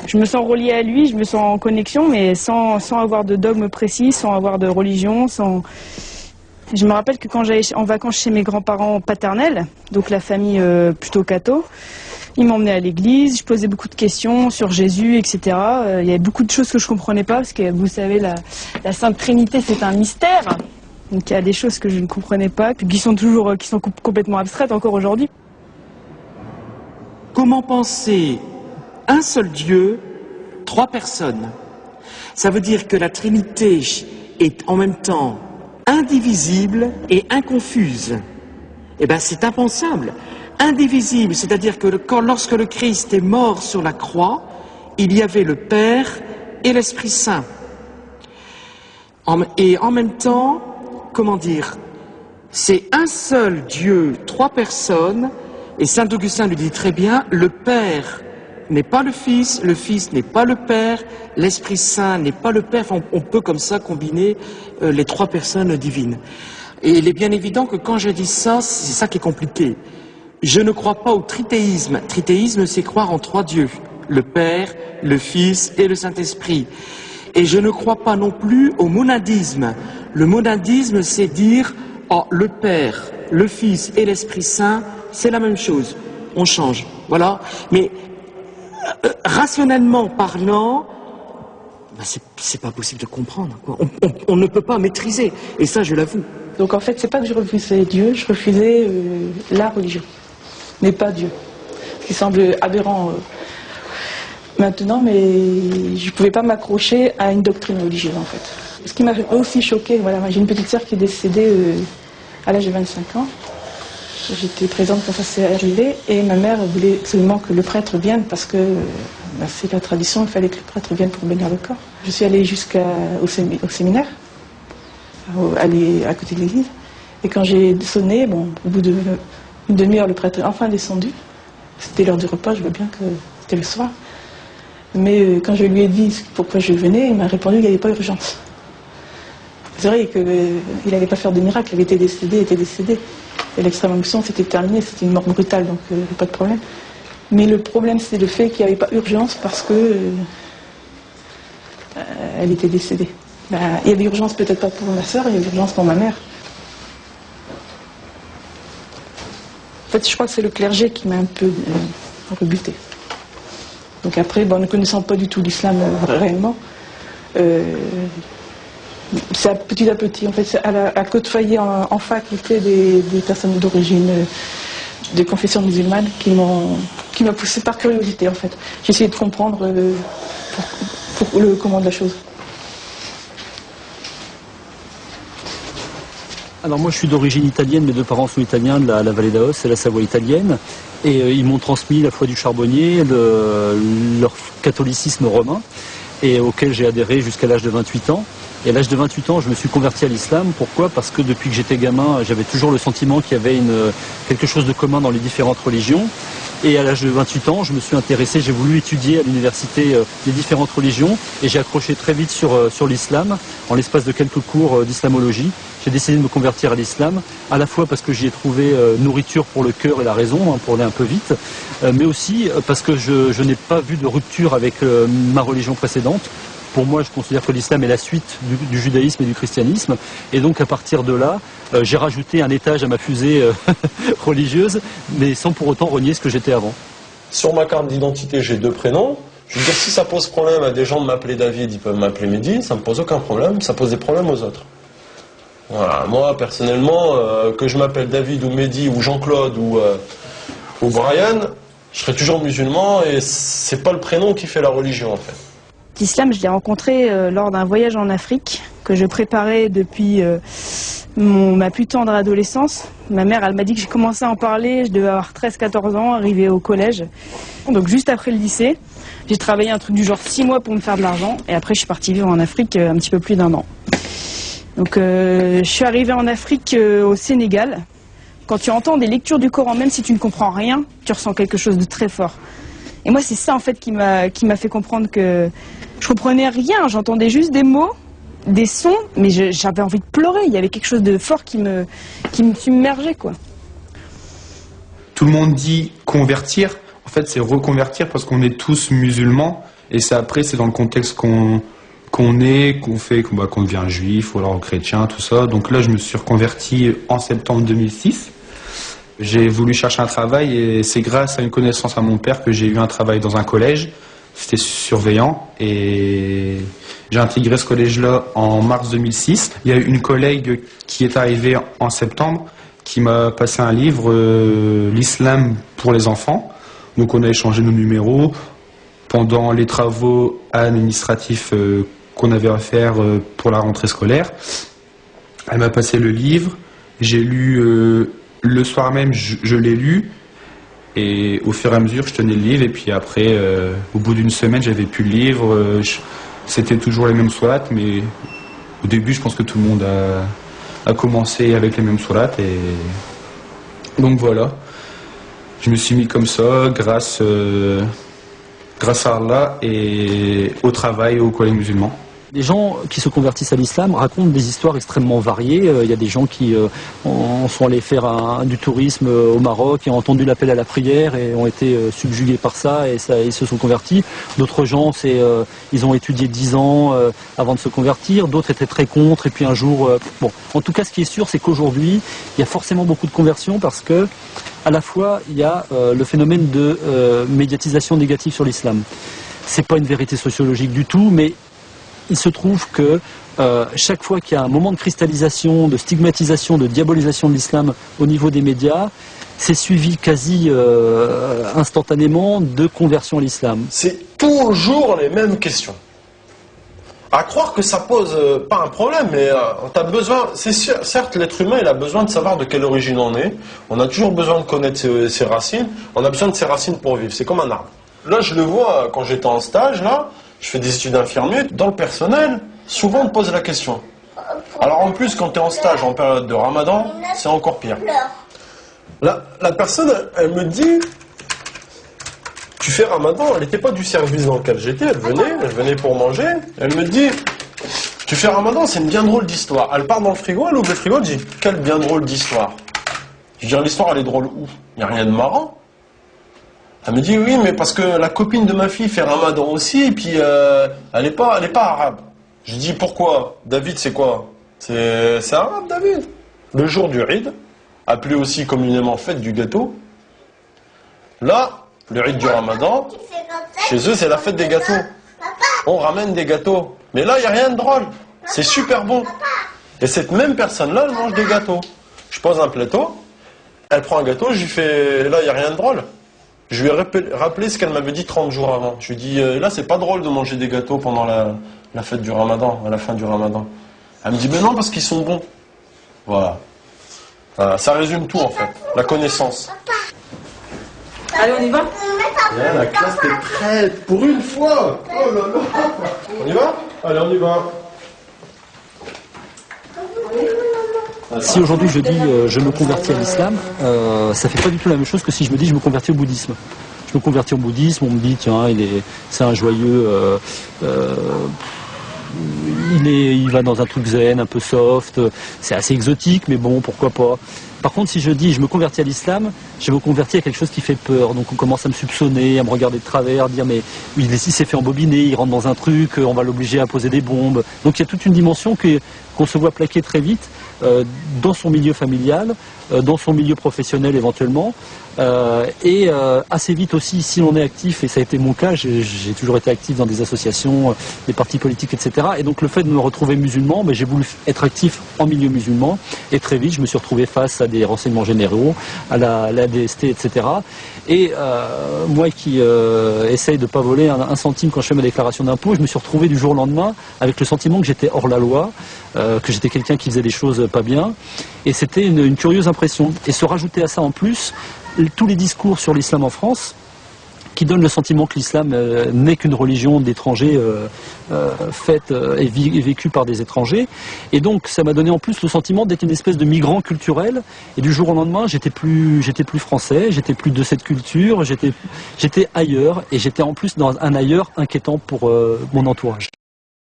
Je me sens reliée à lui, je me sens en connexion, mais sans avoir de dogme précis, sans avoir de religion, sans... Je me rappelle que quand j'allais en vacances chez mes grands-parents paternels, donc la famille plutôt catho, ils m'emmenaient à l'église, je posais beaucoup de questions sur Jésus, etc. Il y avait beaucoup de choses que je comprenais pas, parce que vous savez, la Sainte Trinité, c'est un mystère. Donc il y a des choses que je ne comprenais pas, puis qui sont complètement abstraites encore aujourd'hui. Comment penser un seul Dieu, 3 personnes? Ça veut dire que la Trinité est en même temps indivisible et inconfuse. Eh bien, c'est impensable. Indivisible, c'est-à-dire que lorsque le Christ est mort sur la croix, il y avait le Père et l'Esprit Saint. Et en même temps, comment dire, c'est un seul Dieu, 3 personnes, et saint Augustin lui dit très bien, le Père n'est pas le Fils n'est pas le Père, l'Esprit Saint n'est pas le Père. Enfin, on peut comme ça combiner les 3 personnes divines. Et il est bien évident que quand je dis ça, c'est ça qui est compliqué. Je ne crois pas au trithéisme. Trithéisme, c'est croire en 3 dieux, le Père, le Fils et le Saint-Esprit. Et je ne crois pas non plus au monadisme. Le monadisme, c'est dire, oh, le Père, le Fils et l'Esprit Saint, c'est la même chose. On change, voilà. Mais rationnellement parlant, ben c'est pas possible de comprendre, quoi. On ne peut pas maîtriser, et ça je l'avoue. Donc en fait, c'est pas que je refusais Dieu, je refusais la religion, mais pas Dieu. Ce qui semble aberrant maintenant, mais je pouvais pas m'accrocher à une doctrine religieuse en fait. Ce qui m'a aussi choqué, voilà, j'ai une petite sœur qui est décédée à l'âge de 25 ans. J'étais présente quand ça s'est arrivé et ma mère voulait absolument que le prêtre vienne parce que c'est la tradition, il fallait que le prêtre vienne pour bénir le corps. Je suis allée jusqu'au séminaire, aller à côté de l'église, et quand j'ai sonné, bon, au bout d'une demi-heure, le prêtre est enfin descendu. C'était l'heure du repas, je vois bien que c'était le soir. Mais quand je lui ai dit pourquoi je venais, il m'a répondu qu'il n'y avait pas urgence. C'est vrai qu'il n'allait pas faire de miracle, il était décédé. Et l'extrême onction, c'était terminé, c'était une mort brutale, donc pas de problème. Mais le problème, c'est le fait qu'il n'y avait pas urgence parce que elle était décédée. Ben, il y avait urgence peut-être pas pour ma sœur, il y avait urgence pour ma mère. En fait, je crois que c'est le clergé qui m'a un peu rebuté. Donc après, bon, ne connaissant pas du tout l'islam réellement, c'est petit à petit, en fait, c'est à côtoyer en faculté des personnes d'origine, de confession musulmane qui m'a poussé par curiosité, en fait. J'ai essayé de comprendre pour le comment de la chose. Alors moi je suis d'origine italienne, mes 2 parents sont italiens de la vallée d'Aos, c'est la Savoie italienne, et ils m'ont transmis la foi du charbonnier, leur catholicisme romain, et auquel j'ai adhéré jusqu'à l'âge de 28 ans. Et à l'âge de 28 ans, je me suis converti à l'islam. Pourquoi? Parce que depuis que j'étais gamin, j'avais toujours le sentiment qu'il y avait quelque chose de commun dans les différentes religions. Et à l'âge de 28 ans, je me suis intéressé, j'ai voulu étudier à l'université les différentes religions, et j'ai accroché très vite sur l'islam, en l'espace de quelques cours d'islamologie. J'ai décidé de me convertir à l'islam, à la fois parce que j'y ai trouvé nourriture pour le cœur et la raison, hein, pour aller un peu vite, mais aussi parce que je n'ai pas vu de rupture avec ma religion précédente. Pour moi, je considère que l'islam est la suite du judaïsme et du christianisme. Et donc, à partir de là, j'ai rajouté un étage à ma fusée religieuse, mais sans pour autant renier ce que j'étais avant. Sur ma carte d'identité, j'ai 2 prénoms. Je veux dire, si ça pose problème à des gens de m'appeler David, ils peuvent m'appeler Mehdi, ça ne me pose aucun problème, ça pose des problèmes aux autres. Voilà, moi, personnellement, que je m'appelle David ou Mehdi ou Jean-Claude ou Brian, je serai toujours musulman et c'est pas le prénom qui fait la religion, en fait. L'islam, je l'ai rencontré lors d'un voyage en Afrique que je préparais depuis ma plus tendre adolescence. Ma mère, elle m'a dit que j'ai commencé à en parler, je devais avoir 13-14 ans, arrivé au collège. Donc juste après le lycée, j'ai travaillé un truc du genre 6 mois pour me faire de l'argent, et après je suis partie vivre en Afrique un petit peu plus d'1 an. Donc je suis arrivée en Afrique au Sénégal. Quand tu entends des lectures du Coran, même si tu ne comprends rien, tu ressens quelque chose de très fort. Et moi, c'est ça en fait qui m'a fait comprendre que je comprenais rien, j'entendais juste des mots, des sons, mais j'avais envie de pleurer. Il y avait quelque chose de fort qui me submergeait, quoi. Tout le monde dit convertir. En fait, c'est reconvertir parce qu'on est tous musulmans Et c'est après, c'est dans le contexte qu'on est, qu'on devient juif ou alors chrétien, tout ça. Donc là, je me suis reconverti en septembre 2006. J'ai voulu chercher un travail et c'est grâce à une connaissance à mon père que j'ai eu un travail dans un collège. C'était surveillant et j'ai intégré ce collège-là en mars 2006. Il y a une collègue qui est arrivée en septembre qui m'a passé un livre, l'islam pour les enfants. Donc on a échangé nos numéros pendant les travaux administratifs qu'on avait à faire pour la rentrée scolaire. Elle m'a passé le livre, j'ai lu le soir même, je l'ai lu. Et au fur et à mesure, je tenais le livre. Et puis après, au bout d'une semaine, j'avais plus le livre. C'était toujours les mêmes sourates. Mais au début, je pense que tout le monde a commencé avec les mêmes sourates. Et donc voilà. Je me suis mis comme ça grâce à Allah et au travail au collège musulman. Les gens qui se convertissent à l'islam racontent des histoires extrêmement variées. Il y a des gens qui sont allés faire du tourisme au Maroc et ont entendu l'appel à la prière et ont été subjugués par ça et ils se sont convertis. D'autres gens, ils ont étudié 10 ans avant de se convertir. D'autres étaient très contre et puis un jour... Bon, en tout cas, ce qui est sûr, c'est qu'aujourd'hui, il y a forcément beaucoup de conversions parce que, à la fois, il y a le phénomène de médiatisation négative sur l'islam. C'est pas une vérité sociologique du tout, mais il se trouve que chaque fois qu'il y a un moment de cristallisation, de stigmatisation, de diabolisation de l'islam au niveau des médias, c'est suivi quasi instantanément de conversion à l'islam. C'est toujours les mêmes questions. À croire que ça pose pas un problème, mais t'as besoin, c'est sûr, certes l'être humain il a besoin de savoir de quelle origine on est, on a toujours besoin de connaître ses racines, on a besoin de ses racines pour vivre, c'est comme un arbre. Là je le vois quand j'étais en stage, là, je fais des études infirmières, dans le personnel, souvent on te pose la question. Alors en plus quand tu es en stage en période de Ramadan, c'est encore pire. La personne, elle me dit, tu fais Ramadan, elle n'était pas du service dans lequel j'étais, elle venait pour manger, elle me dit, tu fais Ramadan, c'est une bien drôle d'histoire. Elle part dans le frigo, elle ouvre le frigo, elle dit, quelle bien drôle d'histoire. Je dis, l'histoire elle est drôle où? Il n'y a rien de marrant. Elle me dit, oui, mais parce que la copine de ma fille fait Ramadan aussi, et puis elle est pas arabe. Je dis, pourquoi? David, c'est quoi? C'est arabe, David. Le jour du Eid, appelé aussi communément fête du gâteau. Là, le Eid du Ramadan, chez eux, c'est la fête des gâteaux. On ramène des gâteaux. Mais là, il n'y a rien de drôle. C'est super bon. Et cette même personne-là, elle mange des gâteaux. Je pose un plateau, elle prend un gâteau, je lui fais, là, il n'y a rien de drôle. Je lui ai rappelé ce qu'elle m'avait dit 30 jours avant. Je lui ai dit, là, c'est pas drôle de manger des gâteaux pendant la fête du Ramadan, à la fin du Ramadan. Elle me dit, mais non, parce qu'ils sont bons. Voilà. Ça résume tout, en fait. La connaissance. Allez, on y va? Bien, la classe est prête, pour une fois. Oh là là. On y va? Allez, on y va. Si aujourd'hui je dis je me convertis à l'islam, ça fait pas du tout la même chose que si je me dis je me convertis au bouddhisme. Je me convertis au bouddhisme, on me dit tiens c'est un joyeux, il va dans un truc zen, un peu soft, c'est assez exotique mais bon pourquoi pas. Par contre si je dis je me convertis à l'islam, je me convertis à quelque chose qui fait peur, donc on commence à me soupçonner, à me regarder de travers, à dire mais il s'est fait embobiner, il rentre dans un truc, on va l'obliger à poser des bombes. Donc il y a toute une dimension qu'on se voit plaquer très vite dans son milieu familial, dans son milieu professionnel éventuellement, et assez vite aussi si l'on est actif, et ça a été mon cas, j'ai toujours été actif dans des associations, des partis politiques, etc. Et donc le fait de me retrouver musulman, j'ai voulu être actif en milieu musulman, et très vite je me suis retrouvé face à des renseignements généraux, à la DST, etc. Et moi qui essaye de ne pas voler un centime quand je fais ma déclaration d'impôt, je me suis retrouvé du jour au lendemain avec le sentiment que j'étais hors la loi, que j'étais quelqu'un qui faisait des choses pas bien, et c'était une curieuse impression. Et se rajouter à ça en plus, tous les discours sur l'islam en France, qui donnent le sentiment que l'islam n'est qu'une religion d'étrangers faite et vécue par des étrangers. Et donc ça m'a donné en plus le sentiment d'être une espèce de migrant culturel. Et du jour au lendemain, j'étais plus français, j'étais plus de cette culture, j'étais ailleurs. Et j'étais en plus dans un ailleurs inquiétant pour mon entourage.